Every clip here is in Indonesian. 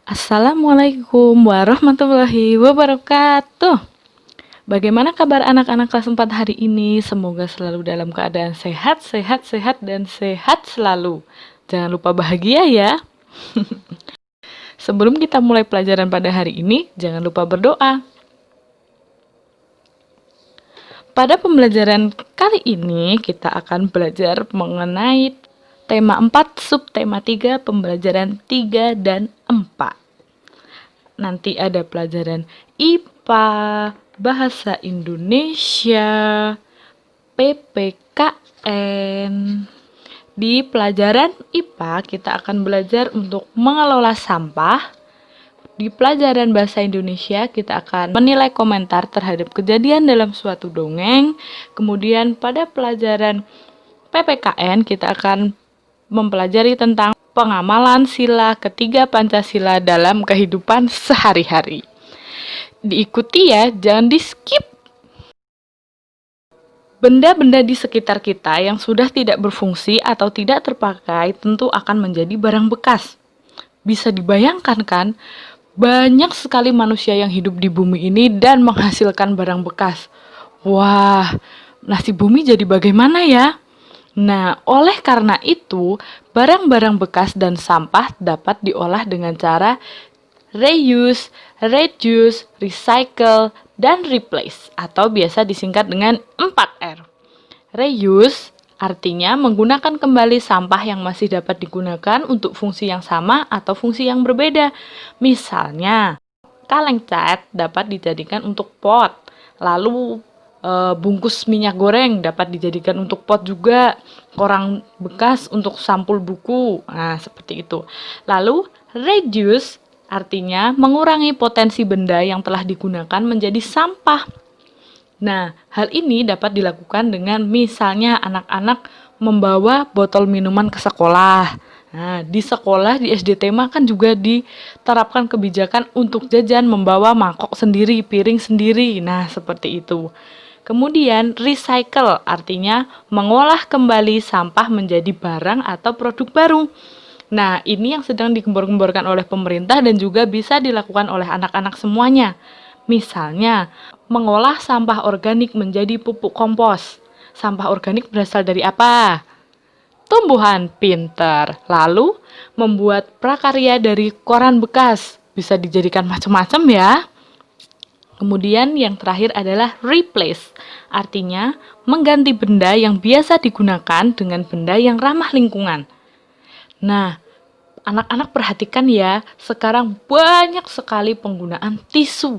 Assalamualaikum warahmatullahi wabarakatuh. Bagaimana kabar anak-anak kelas 4 hari ini? Semoga selalu dalam keadaan sehat, sehat, sehat, dan sehat selalu. Jangan lupa bahagia ya. Sebelum kita mulai pelajaran pada hari ini, jangan lupa berdoa. Pada pembelajaran kali ini, kita akan belajar mengenai tema 4, subtema 3, pembelajaran 3 dan 4. Nanti ada pelajaran IPA, Bahasa Indonesia, PPKN. Di pelajaran IPA, kita akan belajar untuk mengelola sampah. Di pelajaran Bahasa Indonesia, kita akan menilai komentar terhadap kejadian dalam suatu dongeng. Kemudian pada pelajaran PPKN, kita akan mempelajari tentang pengamalan sila ketiga Pancasila dalam kehidupan sehari-hari. Diikuti ya, jangan di-skip. Benda-benda di sekitar kita yang sudah tidak berfungsi atau tidak terpakai tentu akan menjadi barang bekas. Bisa dibayangkan kan, banyak sekali manusia yang hidup di bumi ini dan menghasilkan barang bekas. Wah, nasib bumi jadi bagaimana ya? Nah, oleh karena itu, barang-barang bekas dan sampah dapat diolah dengan cara reuse, reduce, recycle, dan replace, atau biasa disingkat dengan 4R. Reuse artinya menggunakan kembali sampah yang masih dapat digunakan untuk fungsi yang sama atau fungsi yang berbeda. Misalnya, kaleng cat dapat dijadikan untuk pot, lalu bungkus minyak goreng dapat dijadikan untuk pot juga, koran bekas untuk sampul buku, nah seperti itu. Lalu reduce artinya mengurangi potensi benda yang telah digunakan menjadi sampah. Nah, hal ini dapat dilakukan dengan misalnya anak-anak membawa botol minuman ke sekolah. Nah, di sekolah di SD Tema kan juga diterapkan kebijakan untuk jajan membawa mangkok sendiri, piring sendiri. Nah, seperti itu. Kemudian recycle artinya mengolah kembali sampah menjadi barang atau produk baru. Nah, ini yang sedang digembor-gemborkan oleh pemerintah dan juga bisa dilakukan oleh anak-anak semuanya. Misalnya, mengolah sampah organik menjadi pupuk kompos. Sampah organik berasal dari apa? Tumbuhan. Pinter. Lalu, membuat prakarya dari koran bekas. Bisa dijadikan macam-macam ya. Kemudian yang terakhir adalah replace, artinya mengganti benda yang biasa digunakan dengan benda yang ramah lingkungan. Nah, anak-anak perhatikan ya, sekarang banyak sekali penggunaan tisu,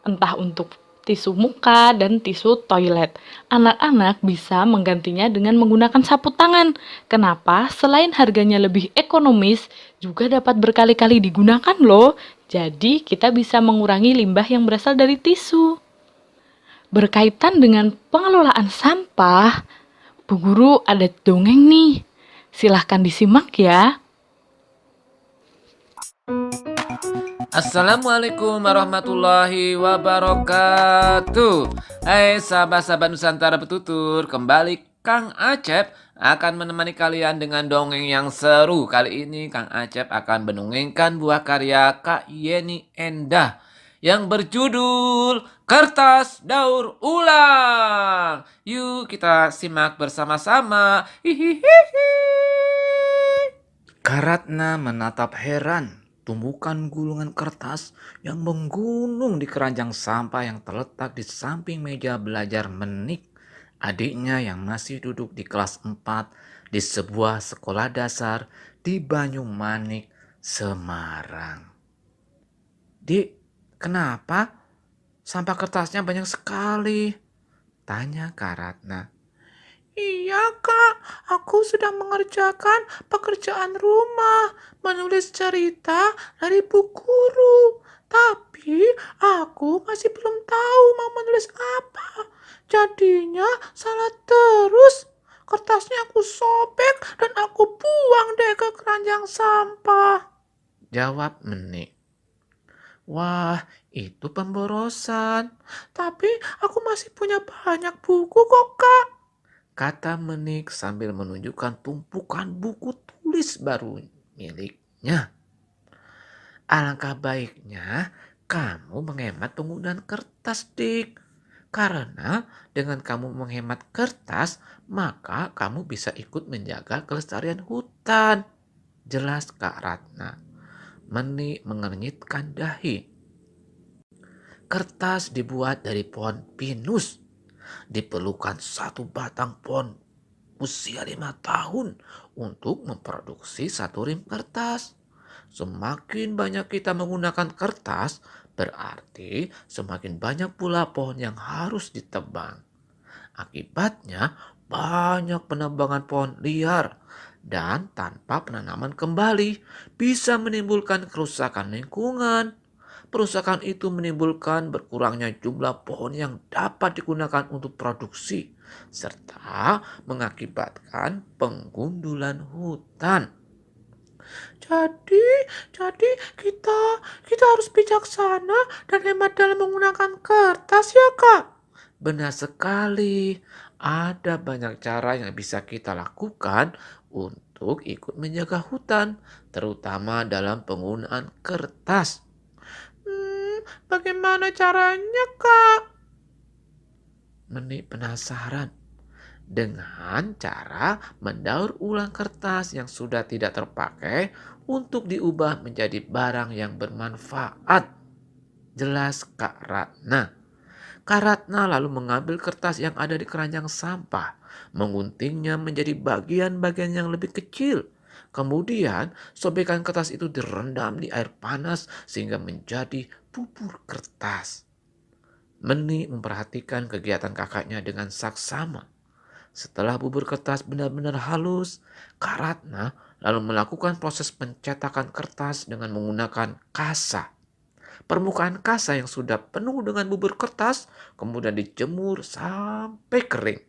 entah untuk tisu muka dan tisu toilet. Anak-anak bisa menggantinya dengan menggunakan sapu tangan. Kenapa? Selain harganya lebih ekonomis, juga dapat berkali-kali digunakan loh. Jadi, kita bisa mengurangi limbah yang berasal dari tisu. Berkaitan dengan pengelolaan sampah, Bu Guru ada dongeng nih. Silahkan disimak ya. Assalamualaikum warahmatullahi wabarakatuh. Hai sahabat-sahabat Nusantara Petutur, kembali Kang Acep akan menemani kalian dengan dongeng yang seru. Kali ini Kang Acep akan mendongengkan buah karya Kak Yeni Endah yang berjudul Kertas Daur Ulang. Yuk kita simak bersama-sama. Hihihihi. Kak Ratna menatap heran tumpukan gulungan kertas yang menggunung di keranjang sampah yang terletak di samping meja belajar Menik, adiknya yang masih duduk di kelas 4 di sebuah sekolah dasar di Banyumanik, Semarang. Dik, kenapa? Sampah kertasnya banyak sekali, tanya Kak Ratna. Iya kak, aku sedang mengerjakan pekerjaan rumah, menulis cerita dari Bu Guru. Tapi aku masih belum tahu mau menulis apa. Jadinya salah terus. Kertasnya aku sobek dan aku buang deh ke keranjang sampah, jawab Menik. Wah, itu pemborosan. Tapi aku masih punya banyak buku kok kak, kata Menik sambil menunjukkan tumpukan buku tulis baru miliknya. Alangkah baiknya kamu menghemat penggunaan kertas, Dik. Karena dengan kamu menghemat kertas, maka kamu bisa ikut menjaga kelestarian hutan. Jelas Kak Ratna. Meni mengernyitkan dahi. Kertas dibuat dari pohon pinus. Diperlukan satu batang pohon usia 5 tahun untuk memproduksi satu rim kertas. Semakin banyak kita menggunakan kertas, berarti semakin banyak pula pohon yang harus ditebang. Akibatnya banyak penebangan pohon liar dan tanpa penanaman kembali bisa menimbulkan kerusakan lingkungan. Perusakan itu menimbulkan berkurangnya jumlah pohon yang dapat digunakan untuk produksi serta mengakibatkan penggundulan hutan. Jadi, jadi kita harus bijaksana dan hemat dalam menggunakan kertas ya Kak. Benar sekali. Ada banyak cara yang bisa kita lakukan untuk ikut menjaga hutan, terutama dalam penggunaan kertas. Bagaimana caranya, Kak? Meni penasaran dengan cara mendaur ulang kertas yang sudah tidak terpakai untuk diubah menjadi barang yang bermanfaat. Jelas Kak Ratna. Kak Ratna lalu mengambil kertas yang ada di keranjang sampah, mengguntingnya menjadi bagian-bagian yang lebih kecil. Kemudian sobekan kertas itu direndam di air panas sehingga menjadi bubur kertas. Meni memperhatikan kegiatan kakaknya dengan saksama. Setelah bubur kertas benar-benar halus, Kak Ratna lalu melakukan proses pencetakan kertas dengan menggunakan kasa. Permukaan kasa yang sudah penuh dengan bubur kertas kemudian dijemur sampai kering.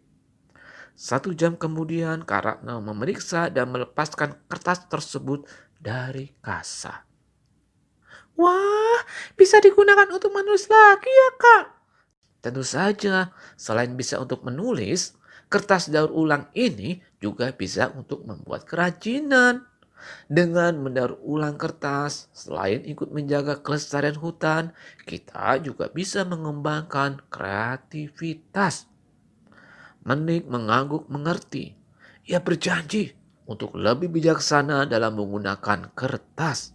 1 jam kemudian Kak Ratna memeriksa dan melepaskan kertas tersebut dari kasa. Wah, bisa digunakan untuk menulis lagi ya Kak? Tentu saja, selain bisa untuk menulis, kertas daur ulang ini juga bisa untuk membuat kerajinan. Dengan mendaur ulang kertas, selain ikut menjaga kelestarian hutan, kita juga bisa mengembangkan kreativitas. Menik mengangguk mengerti. Ia berjanji untuk lebih bijaksana dalam menggunakan kertas.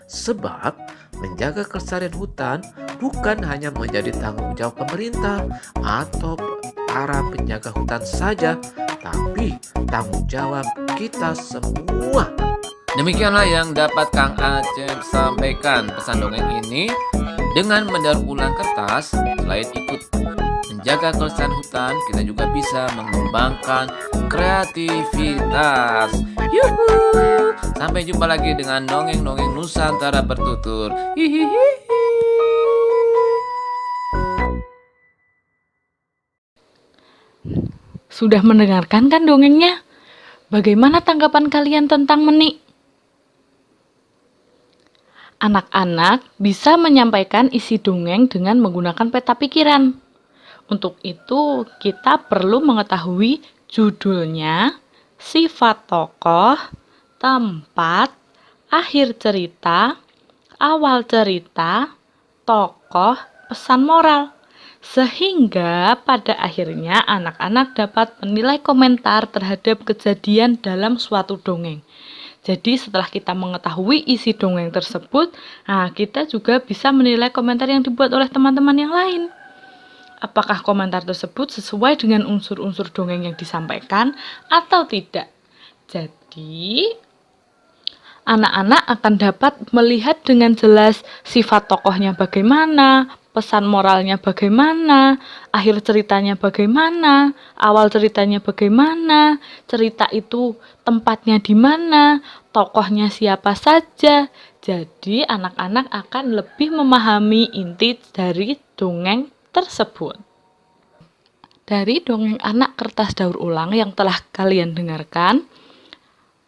Sebab menjaga kelestarian hutan bukan hanya menjadi tanggung jawab pemerintah atau para penjaga hutan saja, tapi tanggung jawab kita semua. Demikianlah yang dapat Kang Acep sampaikan pesan dongeng ini. Dengan mendaur ulang kertas, selain ikut menjaga kelestarian hutan, kita juga bisa mengembangkan kreativitas. Yuhu! Sampai jumpa lagi dengan dongeng-dongeng Nusantara bertutur. Hihihi. Sudah mendengarkan kan dongengnya? Bagaimana tanggapan kalian tentang Meni? Anak-anak bisa menyampaikan isi dongeng dengan menggunakan peta pikiran. Untuk itu, kita perlu mengetahui judulnya, sifat tokoh, tempat, akhir cerita, awal cerita, tokoh, pesan moral. Sehingga pada akhirnya anak-anak dapat menilai komentar terhadap kejadian dalam suatu dongeng. Jadi setelah kita mengetahui isi dongeng tersebut, kita juga bisa menilai komentar yang dibuat oleh teman-teman yang lain. Apakah komentar tersebut sesuai dengan unsur-unsur dongeng yang disampaikan atau tidak. Jadi anak-anak akan dapat melihat dengan jelas sifat tokohnya bagaimana, pesan moralnya bagaimana, akhir ceritanya bagaimana, awal ceritanya bagaimana, cerita itu tempatnya di mana, tokohnya siapa saja. Jadi anak-anak akan lebih memahami inti dari dongeng tersebut. Dari dongeng anak kertas daur ulang yang telah kalian dengarkan,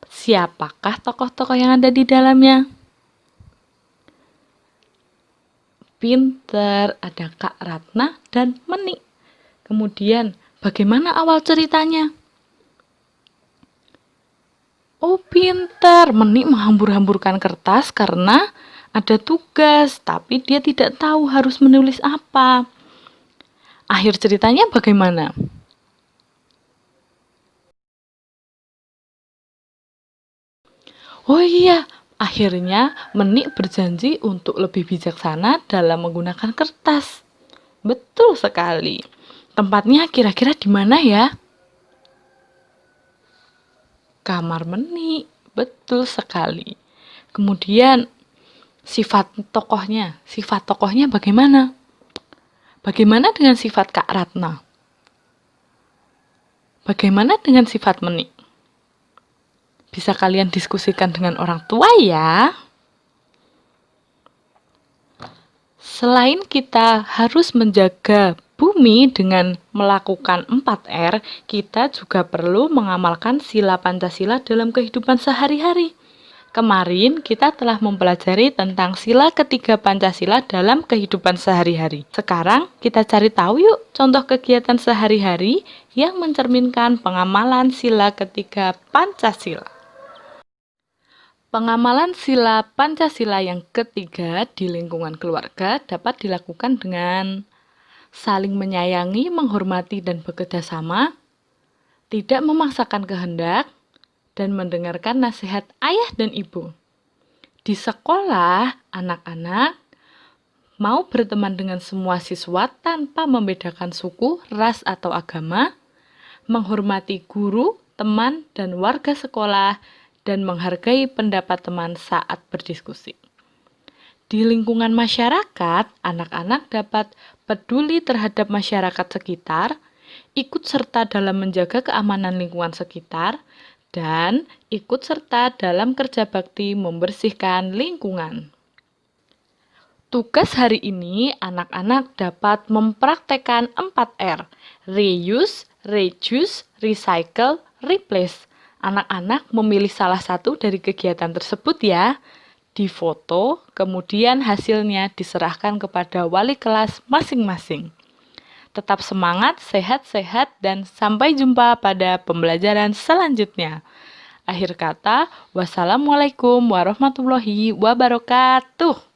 siapakah tokoh-tokoh yang ada di dalamnya? Pinter, ada Kak Ratna dan Meni. Kemudian, bagaimana awal ceritanya? Oh, pinter. Meni menghambur-hamburkan kertas karena Ada tugas, tapi dia tidak tahu harus menulis apa. Akhir ceritanya bagaimana? Oh iya, akhirnya Menik berjanji untuk lebih bijaksana dalam menggunakan kertas. Betul sekali. Tempatnya kira-kira di mana ya? Kamar Menik. Betul sekali. Kemudian sifat tokohnya bagaimana? Bagaimana dengan sifat Kak Ratna? Bagaimana dengan sifat Menik? Bisa kalian diskusikan dengan orang tua ya. Selain kita harus menjaga bumi dengan melakukan 4R, kita juga perlu mengamalkan sila Pancasila dalam kehidupan sehari-hari. Kemarin kita telah mempelajari tentang sila ketiga Pancasila dalam kehidupan sehari-hari. Sekarang kita cari tahu yuk contoh kegiatan sehari-hari yang mencerminkan pengamalan sila ketiga Pancasila. Pengamalan sila Pancasila yang ketiga di lingkungan keluarga dapat dilakukan dengan saling menyayangi, menghormati, dan bekerja sama, tidak memaksakan kehendak, dan mendengarkan nasihat ayah dan ibu. Di sekolah, anak-anak mau berteman dengan semua siswa tanpa membedakan suku, ras, atau agama, menghormati guru, teman, dan warga sekolah, dan menghargai pendapat teman saat berdiskusi. Di lingkungan masyarakat, anak-anak dapat peduli terhadap masyarakat sekitar, ikut serta dalam menjaga keamanan lingkungan sekitar, dan ikut serta dalam kerja bakti membersihkan lingkungan. Tugas hari ini, anak-anak dapat mempraktekkan 4R, reuse, reduce, recycle, replace. Anak-anak memilih salah satu dari kegiatan tersebut ya. Difoto, kemudian hasilnya diserahkan kepada wali kelas masing-masing. Tetap semangat, sehat-sehat, dan sampai jumpa pada pembelajaran selanjutnya. Akhir kata, wassalamualaikum warahmatullahi wabarakatuh.